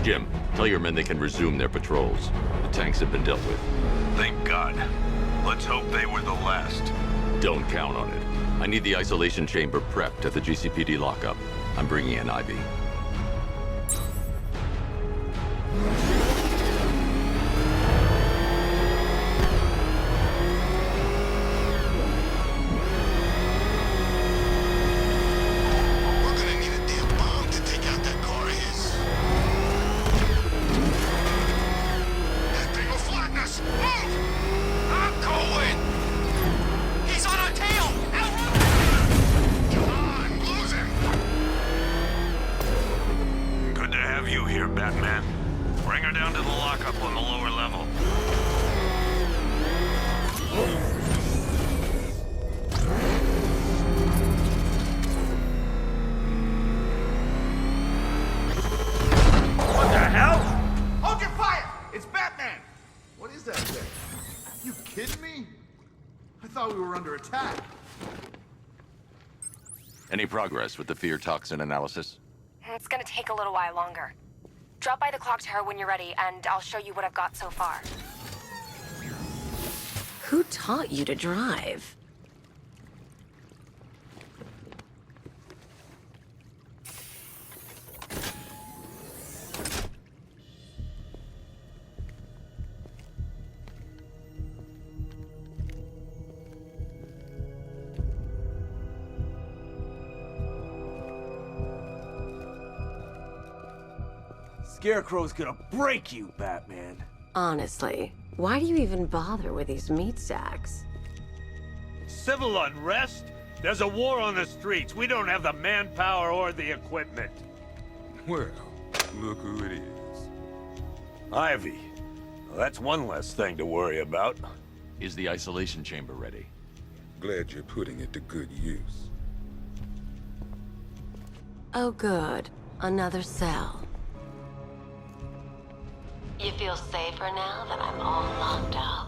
Jim, tell your men they can resume their patrols. The tanks have been dealt with. Thank God. Let's hope they were the last. Don't count on it. I need the isolation chamber prepped at the GCPD lockup. I'm bringing in Ivy. Batman. Bring her down to the lockup on the lower level. What the hell? Hold your fire! It's Batman! What is that thing? You kidding me? I thought we were under attack. Any progress with the fear toxin analysis? It's gonna take a little while longer. Drop by the clock tower when you're ready, and I'll show you what I've got so far. Who taught you to drive? Scarecrow's gonna break you, Batman. Honestly, why do you even bother with these meat sacks? Civil unrest? There's a war on the streets. We don't have the manpower or the equipment. Well, look who it is. Ivy. Well, that's one less thing to worry about. Is the isolation chamber ready? Glad you're putting it to good use. Oh good, another cell. You feel safer now that I'm all locked out?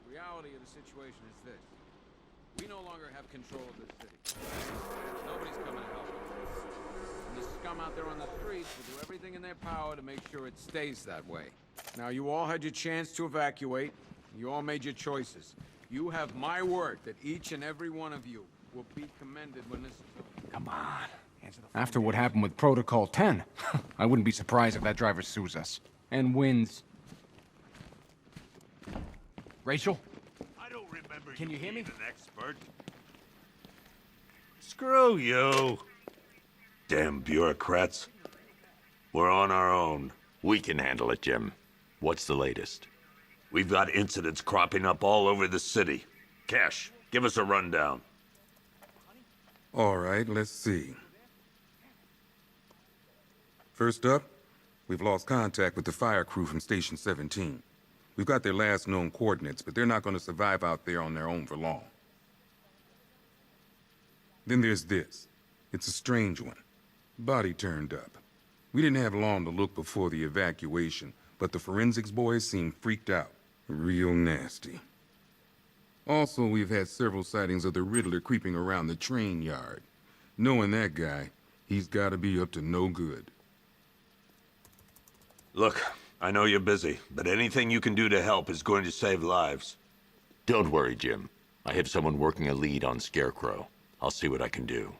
The reality of the situation is this. We no longer have control of this city. Nobody's coming to help us. And the scum out there on the streets will do everything in their power to make sure it stays that way. Now, you all had your chance to evacuate. You all made your choices. You have my word that each and every one of you will be commended when this is over. Come on. After what happened with Protocol 10, I wouldn't be surprised if that driver sues us. And wins. Rachel? I don't remember Can you hear me? being an expert. Screw you. Damn bureaucrats. We're on our own. We can handle it, Jim. What's the latest? We've got incidents cropping up all over the city. Cash, give us a rundown. All right, let's see. First up, we've lost contact with the fire crew from Station 17. We've got their last known coordinates, but they're not going to survive out there on their own for long. Then there's this. It's a strange one. Body turned up. We didn't have long to look before the evacuation, but the forensics boys seemed freaked out. Real nasty. Also, we've had several sightings of the Riddler creeping around the train yard. Knowing that guy, he's got to be up to no good. Look, I know you're busy, but anything you can do to help is going to save lives. Don't worry, Jim. I have someone working a lead on Scarecrow. I'll see what I can do.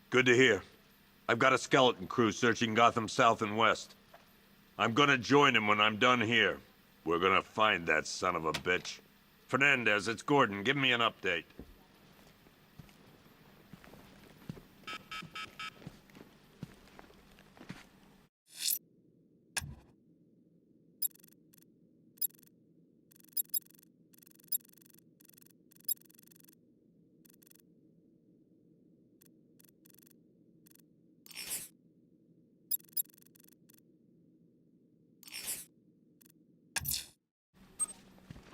Good to hear. I've got a skeleton crew searching Gotham South and West. I'm gonna join him when I'm done here. We're gonna find that son of a bitch. Fernandez, it's Gordon. Give me an update.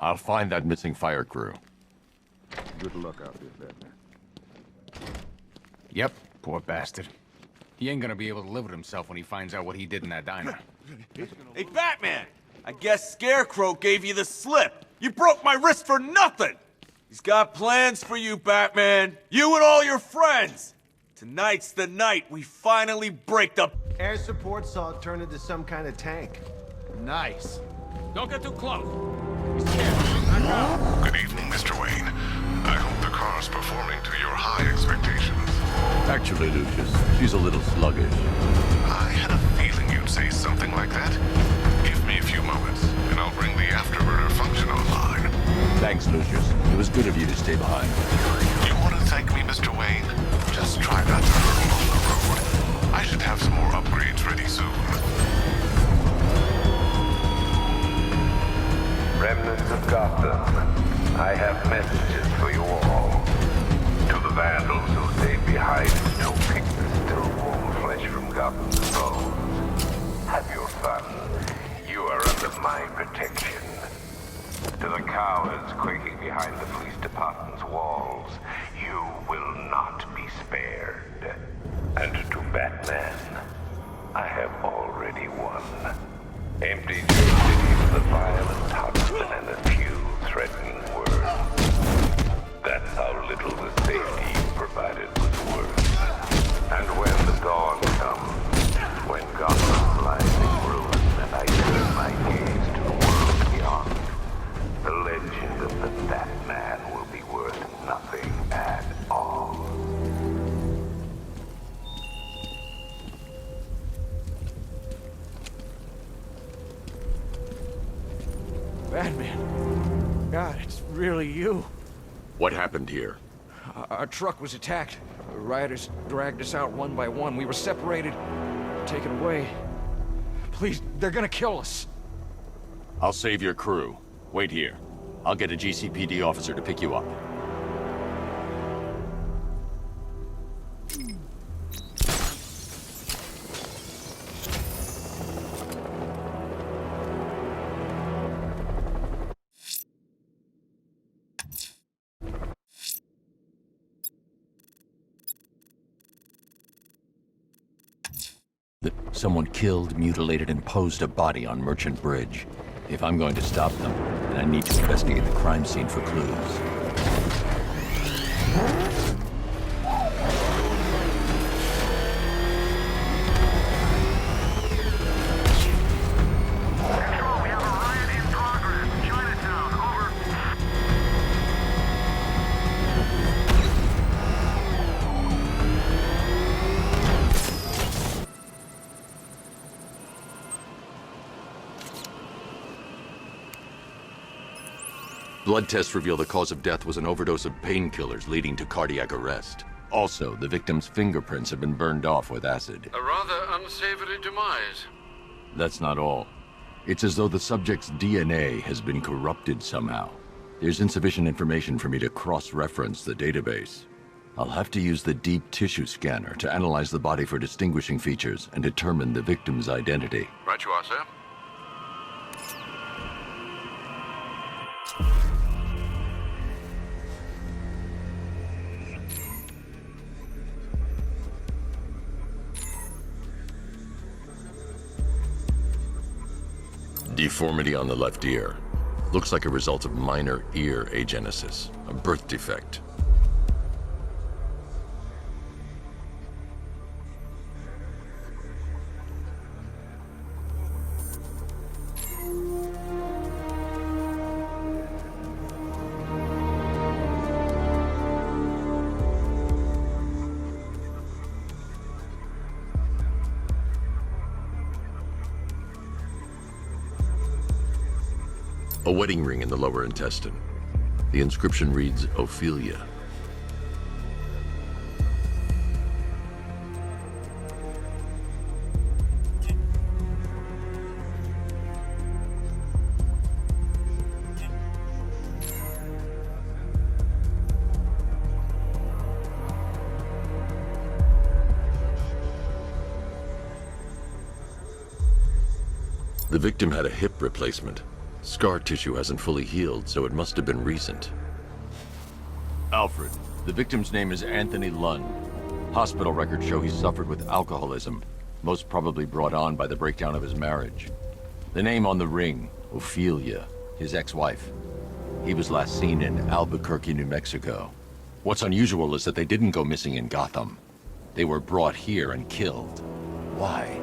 I'll find that missing fire crew. Good luck out there, Batman. Yep, poor bastard. He ain't gonna be able to live with himself when he finds out what he did in that diner. Hey, Batman! I guess Scarecrow gave you the slip. You broke my wrist for nothing! He's got plans for you, Batman. You and all your friends. Tonight's the night we finally break the Air support saw it turn into some kind of tank. Nice. Don't get too close. He's scared. Back up. Good evening, Mr. Wayne. I hope the car's performing to your high expectations. Actually, Lucius, she's a little sluggish. I had a feeling you'd say something like that. Give me a few moments, and I'll bring the afterburner function online. Thanks, Lucius. It was good of you to stay behind. You want to thank me, Mr. Wayne? Just try not to hurtle on the road. I should have some more upgrades ready soon. Remnants of Gotham, I have messages for you all. To the vandals who stayed behind to pick the still warm flesh from Gotham's bones. Have your fun. You are under my protection. To the cowards quaking behind the police department's walls, you will not be spared. And to Batman, I have already won. Empty your city with a violent huntsman and a few threatening words. That's how little the safety you provided was worth. And when the dawn comes, when Gotham lies in ruin and I turn my gaze to the world beyond, the legend of the Batman will be worth nothing at all. Batman. God, it's really you. What happened here? Our truck was attacked. Rioters dragged us out one by one. We were separated, taken away. Please, they're gonna kill us. I'll save your crew. Wait here. I'll get a GCPD officer to pick you up. Someone killed, mutilated, and posed a body on Merchant Bridge. If I'm going to stop them, then I need to investigate the crime scene for clues. Blood tests reveal the cause of death was an overdose of painkillers leading to cardiac arrest. Also, the victim's fingerprints have been burned off with acid. A rather unsavory demise. That's not all. It's as though the subject's DNA has been corrupted somehow. There's insufficient information for me to cross-reference the database. I'll have to use the deep tissue scanner to analyze the body for distinguishing features and determine the victim's identity. Right you are, sir. Deformity on the left ear. Looks like a result of minor ear agenesis, a birth defect. A wedding ring in the lower intestine. The inscription reads, Ophelia. The victim had a hip replacement. Scar tissue hasn't fully healed, so it must have been recent. Alfred, the victim's name is Anthony Lund. Hospital records show he suffered with alcoholism, most probably brought on by the breakdown of his marriage. The name on the ring, Ophelia, his ex-wife. He was last seen in Albuquerque, New Mexico. What's unusual is that they didn't go missing in Gotham. They were brought here and killed. Why?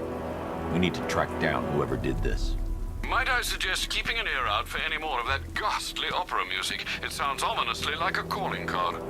We need to track down whoever did this. Might I suggest keeping an ear out for any more of that ghastly opera music? It sounds ominously like a calling card.